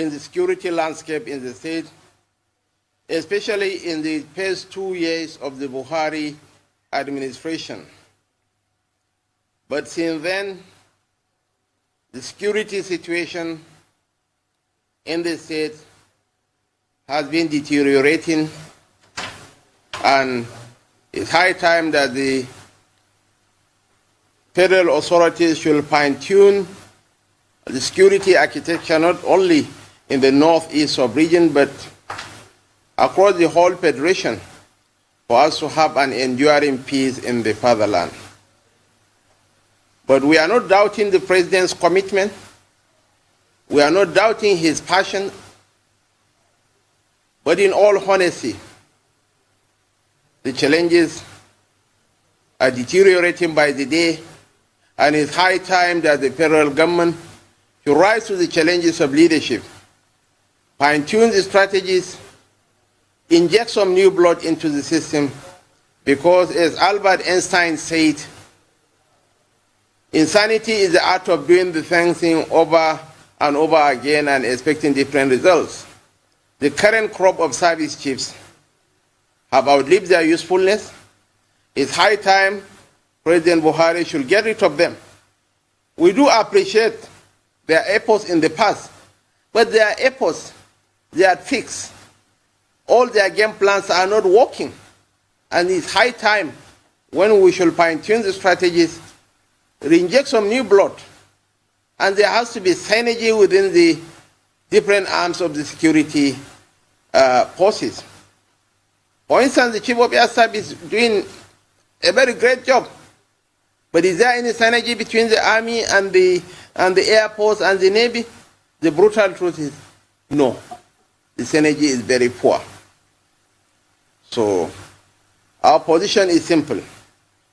in the security landscape in the state, especially in the past 2 years of the Buhari administration. But since then, the security situation in the state has been deteriorating, and it's high time that the federal authorities should fine-tune the security architecture not only in the northeast of region but across the whole federation for us to have an enduring peace in the fatherland. But we are not doubting the president's commitment. We are not doubting his passion. But in all honesty, the challenges are deteriorating by the day, and it's high time that the federal government should rise to the challenges of leadership, fine-tune the strategies, inject some new blood into the system, because as Albert Einstein said, insanity is the art of doing the same thing over and over again and expecting different results. The current crop of service chiefs have outlived their usefulness. It's high time President Buhari should get rid of them. We do appreciate their efforts in the past, but their efforts, they are fixed. All their game plans are not working. And it's high time when we should fine-tune the strategies, reinject some new blood, and there has to be synergy within the different arms of the security forces. For instance, the Chief of Air Staff is doing a very great job. But is there any synergy between the Army and the Air Force and the Navy? The brutal truth is no. The synergy is very poor. So our position is simple.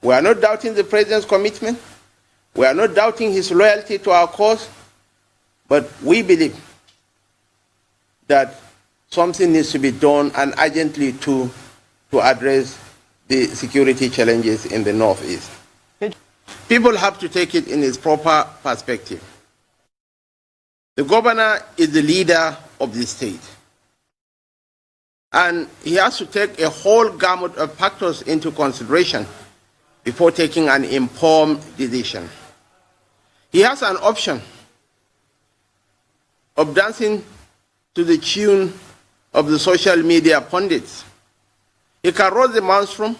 We are not doubting the President's commitment. We are not doubting his loyalty to our cause. But we believe that something needs to be done, and urgently to address the security challenges in the Northeast. People have to take it in its proper perspective. The governor is the leader of the state, and he has to take a whole gamut of factors into consideration before taking an informed decision. He has an option of dancing to the tune of the social media pundits. He can roast the maelstrom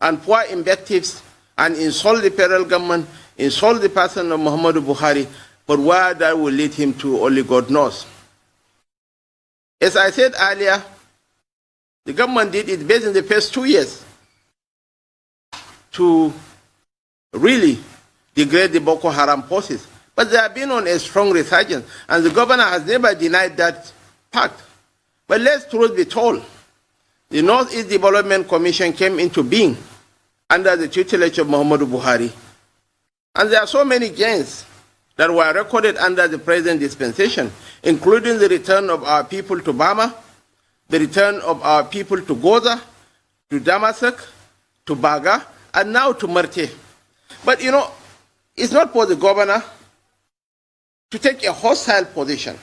and pour invectives and insult the federal government, insult the person of Muhammadu Buhari, but where that will lead him to, only God knows. As I said earlier, the government did its best in the first 2 years to really degrade the Boko Haram forces, but they have been on a strong resurgence, and the governor has never denied that fact. But let's truth be told, the Northeast Development Commission came into being under the tutelage of Muhammadu Buhari. And there are so many gains that were recorded under the present dispensation, including the return of our people to Bama, the return of our people to Goza, to Damasak, to Baga, and now to Marte. But you know, it's not for the governor to take a hostile position.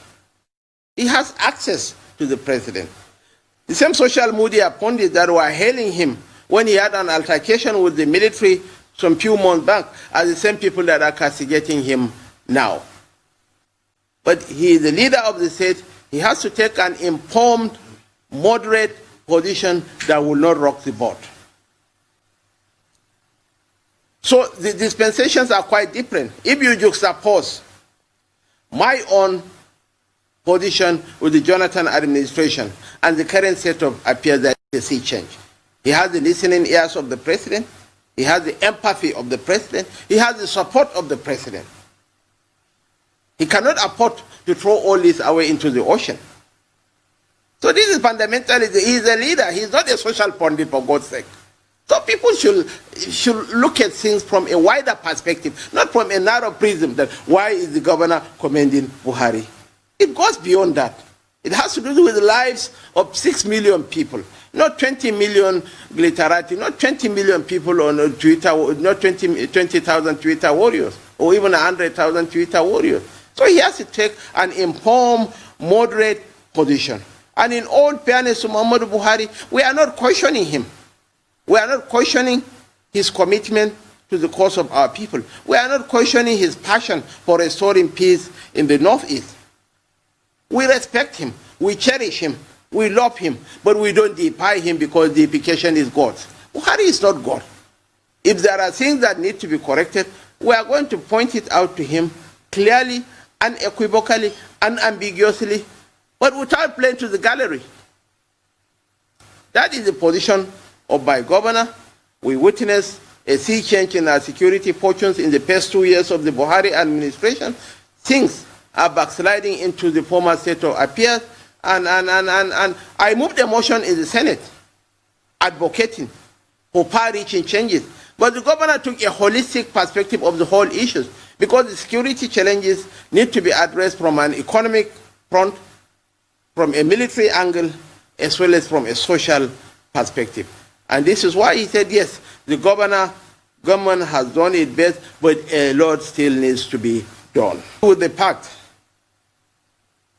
He has access to the president. The same social media pundits that were hailing him when he had an altercation with the military some few months back are the same people that are castigating him now. But he is the leader of the state. He has to take an informed, moderate position that will not rock the boat. So the dispensations are quite different. If you juxtapose my own position with the Jonathan administration and the current set of affairs, that is a sea change. He has the listening ears of the president. He has the empathy of the president. He has the support of the president. He cannot afford to throw all this away into the ocean. So this is fundamentally, he is a leader. He is not a social pundit, for God's sake. So people should look at things from a wider perspective, not from a narrow prism that why is the governor commending Buhari. It goes beyond that. It has to do with the lives of 6 million people, not 20 million glitterati, not 20 million people on Twitter, not 20,000 Twitter warriors, or even 100,000 Twitter warriors. So he has to take an informed, moderate position. And in all fairness to Muhammadu Buhari, we are not questioning him. We are not questioning his commitment to the cause of our people. We are not questioning his passion for restoring peace in the Northeast. We respect him, we cherish him, we love him, but we don't deify him because deification is God. Buhari is not God. If there are things that need to be corrected, we are going to point it out to him clearly, unequivocally, unambiguously, but without playing to the gallery. That is the position of my governor. We witnessed a sea change in our security fortunes in the past 2 years of the Buhari administration. Things are backsliding into the former state of affairs, and I moved a motion in the Senate advocating for far-reaching changes. But the governor took a holistic perspective of the whole issues because the security challenges need to be addressed from an economic front, from a military angle, as well as from a social perspective. And this is why he said, yes, the government has done its best, but a lot still needs to be done. With the fact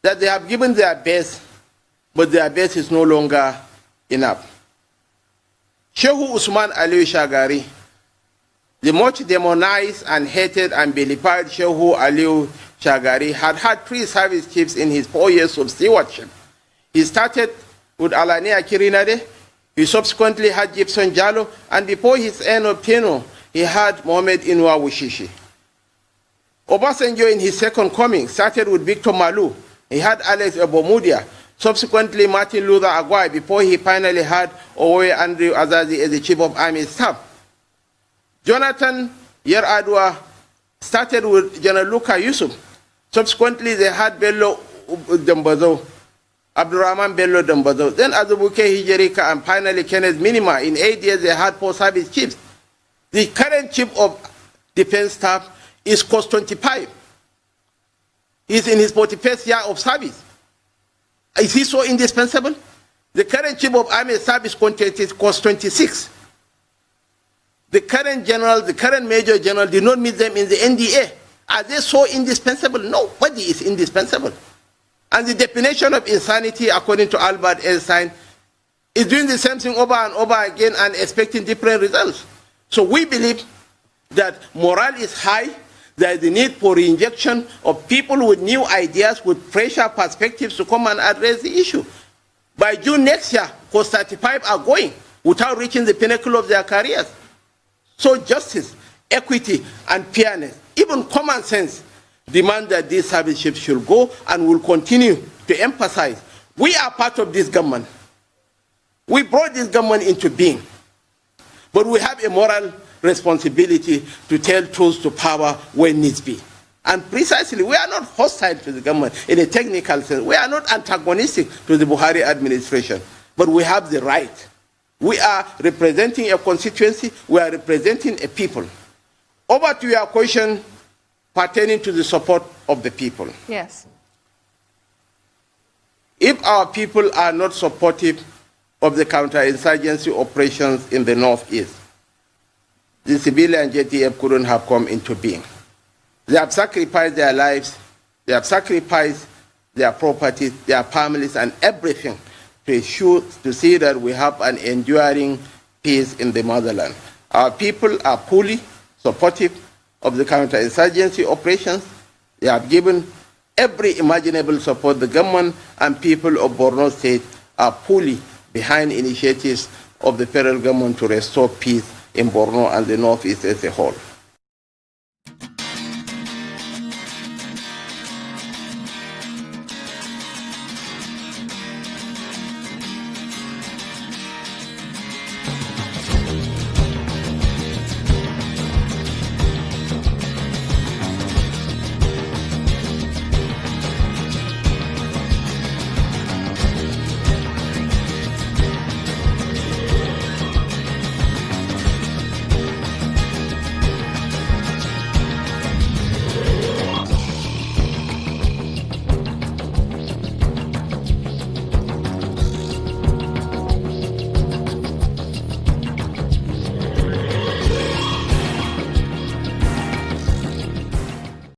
that they have given their best, but their best is no longer enough. Shehu Usman Ali Shagari, the much demonized and hated and vilified Shehu Ali Shagari, had 3 service chiefs in his 4 years of stewardship. He started with Alania Kirinade, he subsequently had Gibson Jallo, and before his end of tenure, he had Mohamed Inua Wushishi. Obasanjo, in his second coming, started with Victor Malu. He had Alex Obomudia, subsequently Martin Luther Agwai, before he finally had Owoye Andrew Azazi as the Chief of Army Staff. Jonathan Yer-Adua started with General Luka Yusuf. Subsequently, they had Bello Dembazo, Abdurrahman Bello Dembazo, then Azubuke Hijerika, and finally Kenneth Minima. In 8 years, they had 4 service chiefs. The current Chief of Defense Staff is cost 25. He's in his 41st year of service. Is he so indispensable? The current Chief of Army Staff is cost 26. The current general, the current major general did not meet them in the NDA. Are they so indispensable? Nobody is indispensable. And the definition of insanity, according to Albert Einstein, is doing the same thing over and over again and expecting different results. So we believe that morale is high. There is the need for reinjection of people with new ideas, with fresher perspectives to come and address the issue. By June next year, course 35 are going without reaching the pinnacle of their careers. So justice, equity, and fairness, even common sense, demand that these service ships should go, and will continue to emphasize. We are part of this government. We brought this government into being. But we have a moral responsibility to tell truth to power when needs be. And precisely, we are not hostile to the government in a technical sense. We are not antagonistic to the Buhari administration. But we have the right. We are representing a constituency. We are representing a people. Over to your question pertaining to the support of the people. Yes. If our people are not supportive of the counterinsurgency operations in the Northeast, the civilian JTF couldn't have come into being. They have sacrificed their lives, they have sacrificed their properties, their families, and everything to see that we have an enduring peace in the motherland. Our people are fully supportive of the counterinsurgency operations. They have given every imaginable support. The government and people of Borno State are fully behind initiatives of the federal government to restore peace in Borno and the Northeast as a whole.